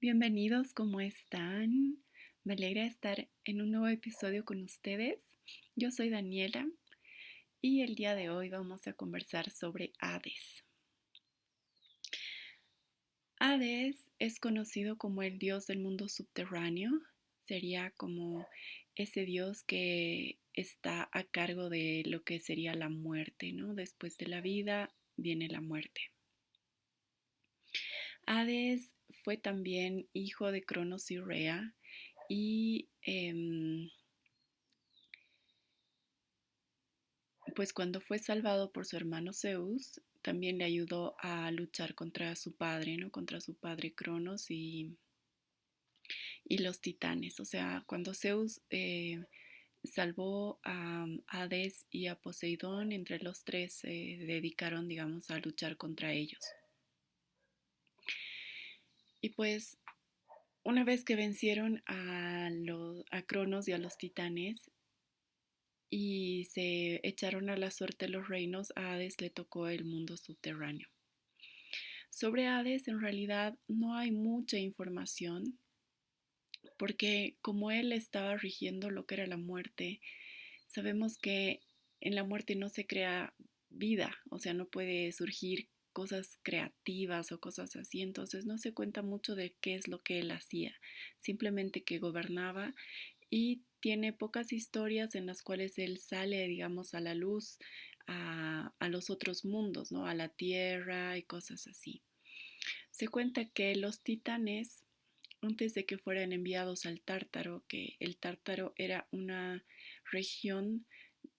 Bienvenidos, ¿cómo están? Me alegra estar en un nuevo episodio con ustedes. Yo soy Daniela y el día de hoy vamos a conversar sobre Hades. Hades es conocido como el dios del mundo subterráneo. Sería como ese dios que está a cargo de lo que sería la muerte, ¿no? Después de la vida viene la muerte. Hades fue también hijo de Cronos y Rea y pues cuando fue salvado por su hermano Zeus, también le ayudó a luchar contra su padre, ¿no? Contra su padre Cronos y los titanes. O sea, cuando Zeus salvó a Hades y a Poseidón, entre los tres se dedicaron, digamos, a luchar contra ellos. Y pues una vez que vencieron a Cronos y a los titanes, y se echaron a la suerte los reinos, a Hades le tocó el mundo subterráneo. Sobre Hades en realidad no hay mucha información porque como él estaba rigiendo lo que era la muerte, sabemos que en la muerte no se crea vida, o sea, no puede surgir cosas creativas o cosas así, entonces no se cuenta mucho de qué es lo que él hacía, simplemente que gobernaba y tiene pocas historias en las cuales él sale, digamos, a la luz a los otros mundos, ¿no? A la tierra y cosas así. Se cuenta que los titanes, antes de que fueran enviados al Tártaro, que el Tártaro era una región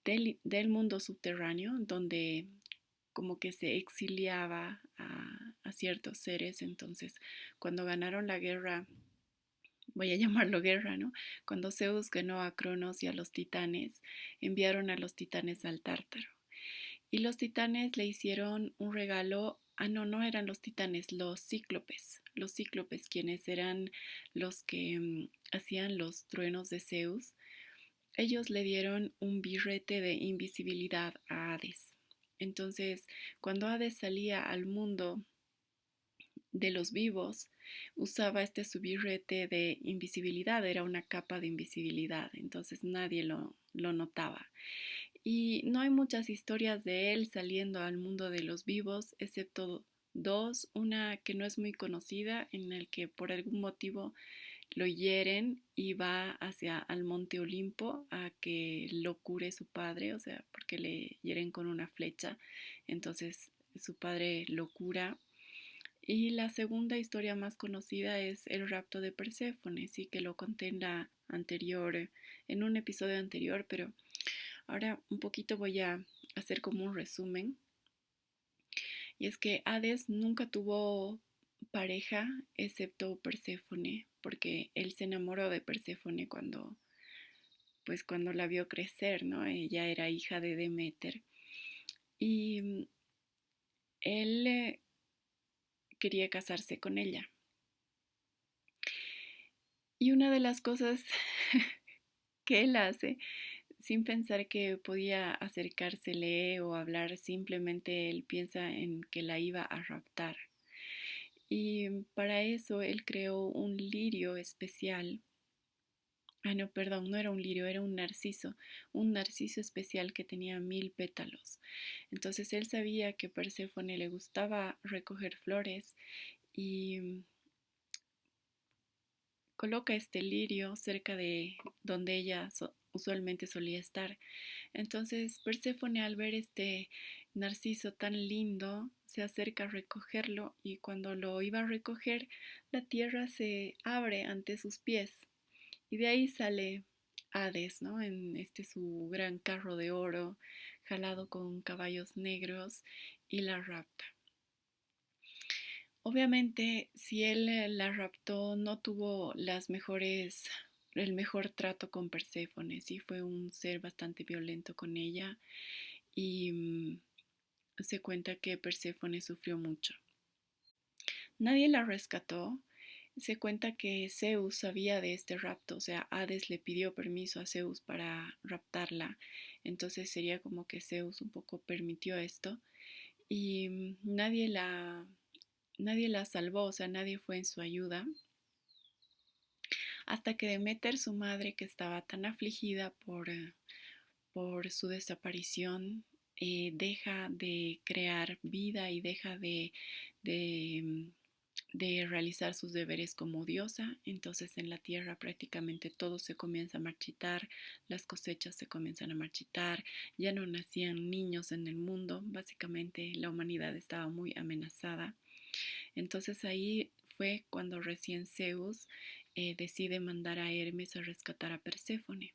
del mundo subterráneo donde como que se exiliaba a ciertos seres, entonces cuando ganaron la guerra, voy a llamarlo guerra, ¿no? Cuando Zeus ganó a Cronos y a los titanes, enviaron a los titanes al Tártaro. Y los titanes le hicieron un regalo. Ah, no, no eran los titanes, los cíclopes quienes eran los que hacían los truenos de Zeus. Ellos le dieron un birrete de invisibilidad a Hades. Entonces, cuando Hades salía al mundo de los vivos, usaba este su birrete de invisibilidad, era una capa de invisibilidad, entonces nadie lo notaba. Y no hay muchas historias de él saliendo al mundo de los vivos, excepto dos, una que no es muy conocida, en el que por algún motivo lo hieren y va hacia al monte Olimpo a que lo cure su padre, o sea, porque le hieren con una flecha, entonces su padre lo cura. Y la segunda historia más conocida es el rapto de Perséfone, sí que lo conté en un episodio anterior, pero ahora un poquito voy a hacer como un resumen. Y es que Hades nunca tuvo pareja excepto Perséfone, porque él se enamoró de Perséfone cuando la vio crecer, ¿no? Ella era hija de Deméter. Y él quería casarse con ella. Y una de las cosas que él hace, sin pensar que podía acercársele o hablar, simplemente él piensa en que la iba a raptar. Y para eso él creó un lirio especial. Ah, no, perdón, no era un lirio, era un narciso especial que tenía 1000 pétalos. Entonces él sabía que Perséfone le gustaba recoger flores y coloca este lirio cerca de donde ella usualmente solía estar. Entonces Perséfone, al ver este narciso tan lindo, se acerca a recogerlo y cuando lo iba a recoger, la tierra se abre ante sus pies y de ahí sale Hades, ¿no? En este su gran carro de oro, jalado con caballos negros, y la rapta. Obviamente, si él la raptó, no tuvo el mejor trato con Perséfone, sí fue un ser bastante violento con ella y se cuenta que Perséfone sufrió mucho. Nadie la rescató. Se cuenta que Zeus sabía de este rapto, o sea, Hades le pidió permiso a Zeus para raptarla, entonces sería como que Zeus un poco permitió esto y nadie la salvó, o sea, nadie fue en su ayuda. hasta que Deméter, su madre, que estaba tan afligida por su desaparición, deja de crear vida y deja de, de realizar sus deberes como diosa. Entonces en la tierra prácticamente todo se comienza a marchitar, las cosechas se comienzan a marchitar, ya no nacían niños en el mundo, básicamente la humanidad estaba muy amenazada. Entonces ahí fue cuando recién Zeus decide mandar a Hermes a rescatar a Perséfone.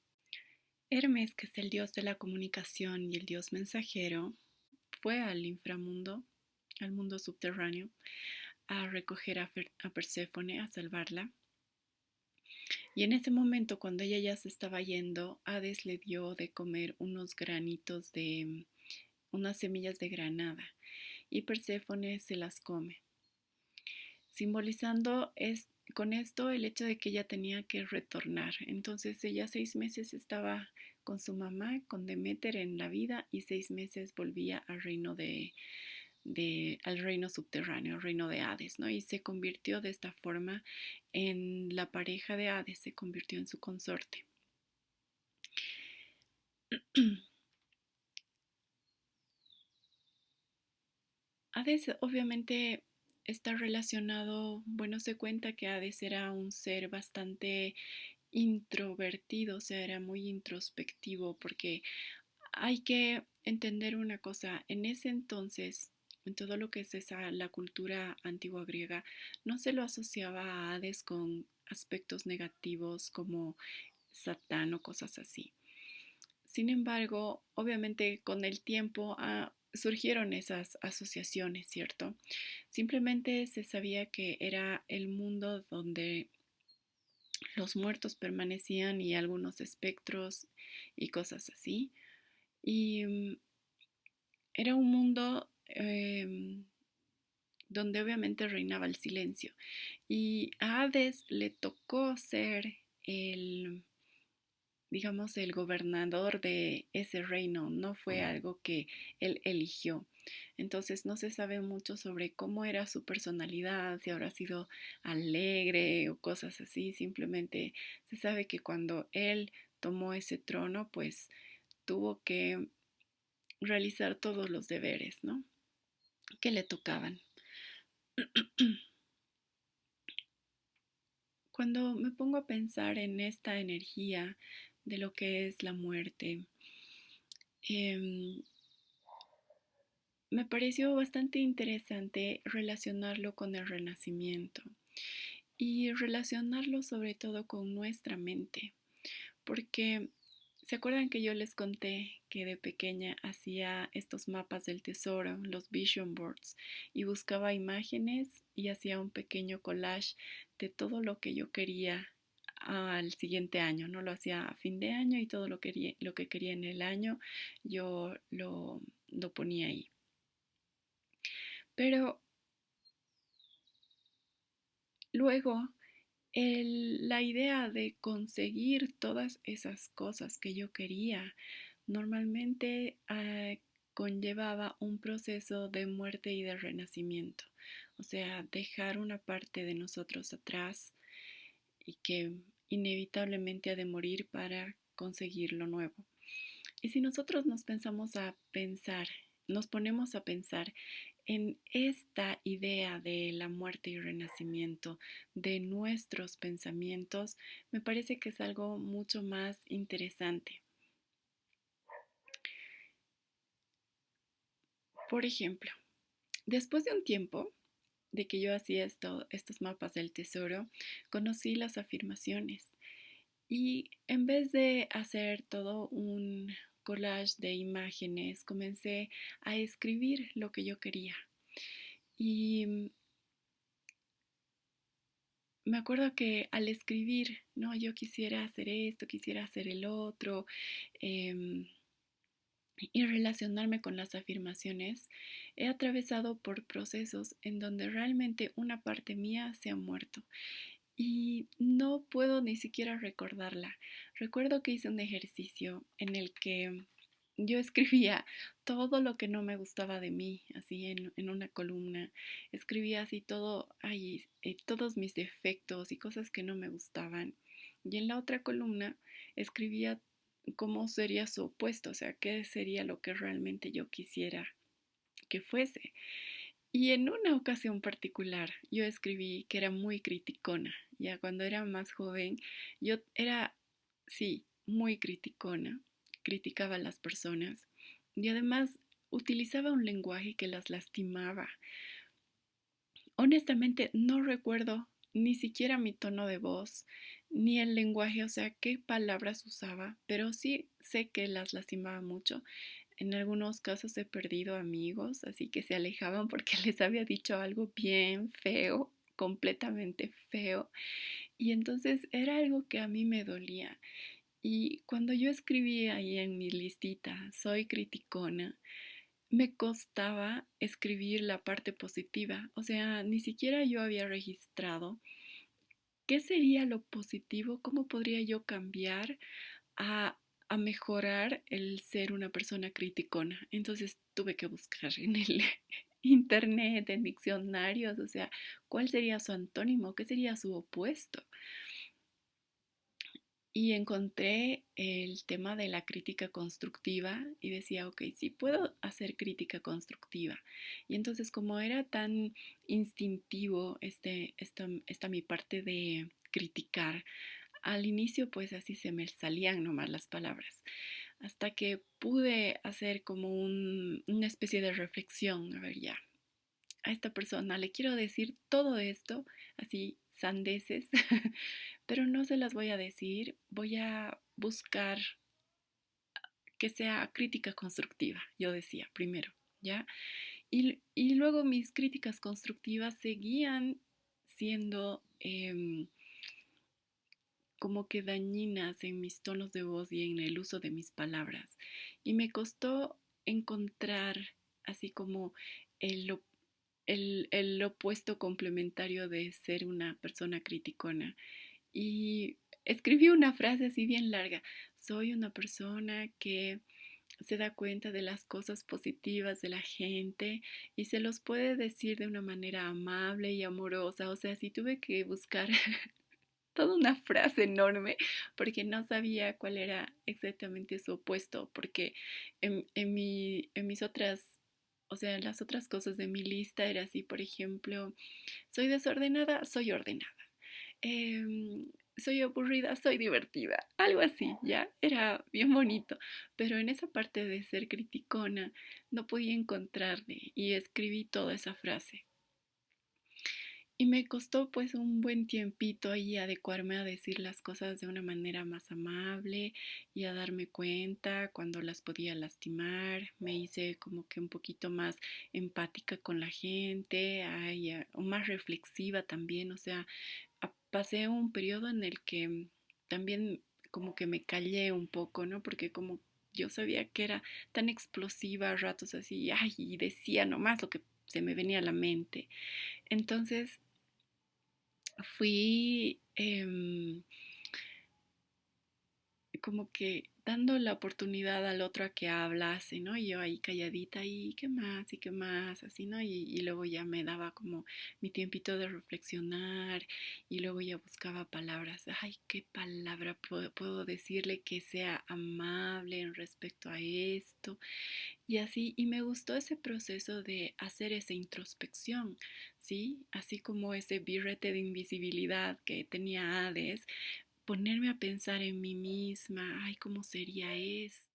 Hermes, que es el dios de la comunicación y el dios mensajero, fue al inframundo, al mundo subterráneo, a recoger a Perséfone, a salvarla. Y en ese momento, cuando ella ya se estaba yendo, Hades le dio de comer unos granitos de, unas semillas de granada, y Perséfone se las come, simbolizando con esto el hecho de que ella tenía que retornar. Entonces ella 6 meses estaba con su mamá, con Deméter en la vida, y 6 meses volvía al reino al reino subterráneo, al reino de Hades, ¿no? Y se convirtió de esta forma en la pareja de Hades, se convirtió en su consorte. Hades obviamente está relacionado, bueno, se cuenta que Hades era un ser bastante introvertido, o sea, era muy introspectivo, porque hay que entender una cosa, en ese entonces, en todo lo que es la cultura antigua griega, no se lo asociaba a Hades con aspectos negativos como Satán o cosas así. Sin embargo, obviamente con el tiempo surgieron esas asociaciones, ¿cierto? Simplemente se sabía que era el mundo donde los muertos permanecían y algunos espectros y cosas así. Y era un mundo donde obviamente reinaba el silencio. Y a Hades le tocó ser el, digamos, el gobernador de ese reino, no fue algo que él eligió. Entonces no se sabe mucho sobre cómo era su personalidad, si habrá sido alegre o cosas así, simplemente se sabe que cuando él tomó ese trono, pues tuvo que realizar todos los deberes, ¿no? Que le tocaban. Cuando me pongo a pensar en esta energía de lo que es la muerte, eh, me pareció bastante interesante relacionarlo con el renacimiento y relacionarlo sobre todo con nuestra mente, porque ¿se acuerdan que yo les conté que de pequeña hacía estos mapas del tesoro, los vision boards, y buscaba imágenes y hacía un pequeño collage de todo lo que yo quería al siguiente año? No lo hacía a fin de año y todo lo que quería en el año yo lo ponía ahí. Pero luego la idea de conseguir todas esas cosas que yo quería normalmente conllevaba un proceso de muerte y de renacimiento, o sea, dejar una parte de nosotros atrás y que inevitablemente ha de morir para conseguir lo nuevo. Y si nosotros nos ponemos a pensar en esta idea de la muerte y renacimiento, de nuestros pensamientos, me parece que es algo mucho más interesante. Por ejemplo, después de un tiempo de que yo hacía estos mapas del tesoro, conocí las afirmaciones. Y en vez de hacer todo un collage de imágenes, comencé a escribir lo que yo quería. Y me acuerdo que al escribir, no, yo quisiera hacer esto, quisiera hacer el otro, em, y relacionarme con las afirmaciones, he atravesado por procesos en donde realmente una parte mía se ha muerto y no puedo ni siquiera recordarla. Recuerdo que hice un ejercicio en el que yo escribía todo lo que no me gustaba de mí, así en una columna. Escribía así todo, todos mis defectos y cosas que no me gustaban. Y en la otra columna escribía cómo sería su opuesto, o sea, qué sería lo que realmente yo quisiera que fuese. Y en una ocasión particular yo escribí que era muy criticona. Ya cuando era más joven, yo era, sí, muy criticona, criticaba a las personas y además utilizaba un lenguaje que las lastimaba. Honestamente, no recuerdo ni siquiera mi tono de voz, ni el lenguaje, o sea, qué palabras usaba, pero sí sé que las lastimaba mucho. En algunos casos he perdido amigos, así que se alejaban porque les había dicho algo bien feo, completamente feo. Y entonces era algo que a mí me dolía. Y cuando yo escribí ahí en mi listita, soy criticona, me costaba escribir la parte positiva. O sea, ni siquiera yo había registrado qué sería lo positivo, cómo podría yo cambiar a, a mejorar el ser una persona criticona. Entonces tuve que buscar en el internet, en diccionarios, o sea, cuál sería su antónimo, qué sería su opuesto. Y encontré el tema de la crítica constructiva y decía, ok, sí puedo hacer crítica constructiva. Y entonces como era tan instintivo esta mi parte de criticar, al inicio pues así se me salían nomás las palabras, hasta que pude hacer como una especie de reflexión, a ver ya, a esta persona le quiero decir todo esto, así sandeces, pero no se las voy a decir, voy a buscar que sea crítica constructiva, yo decía primero, ¿ya? Y luego mis críticas constructivas seguían siendo como que dañinas en mis tonos de voz y en el uso de mis palabras. Y me costó encontrar así como el, el opuesto complementario de ser una persona criticona. Y escribí una frase así bien larga. Soy una persona que se da cuenta de las cosas positivas de la gente y se los puede decir de una manera amable y amorosa. O sea, sí tuve que buscar toda una frase enorme porque no sabía cuál era exactamente su opuesto, porque en mis otras, o sea, en las otras cosas de mi lista era así, por ejemplo, soy desordenada, soy ordenada. Soy aburrida, soy divertida, algo así, ¿ya? Era bien bonito, pero en esa parte de ser criticona no podía encontrarle y escribí toda esa frase. Y me costó pues un buen tiempito ahí adecuarme a decir las cosas de una manera más amable y a darme cuenta cuando las podía lastimar. Me hice como que un poquito más empática con la gente, ay, más reflexiva también. O sea, pasé un periodo en el que también como que me callé un poco, ¿no? Porque como yo sabía que era tan explosiva a ratos así, ay, y decía nomás lo que se me venía a la mente. Entonces fui como que dando la oportunidad al otro a que hablase, ¿no? Y yo ahí calladita y qué más y qué más, así, ¿no? Y luego ya me daba como mi tiempito de reflexionar y luego ya buscaba palabras, ay, ¿qué palabra puedo decirle que sea amable en respecto a esto? Y así, y me gustó ese proceso de hacer esa introspección, ¿sí? Así como ese birrete de invisibilidad que tenía Hades, ponerme a pensar en mí misma, ay, ¿cómo sería esto?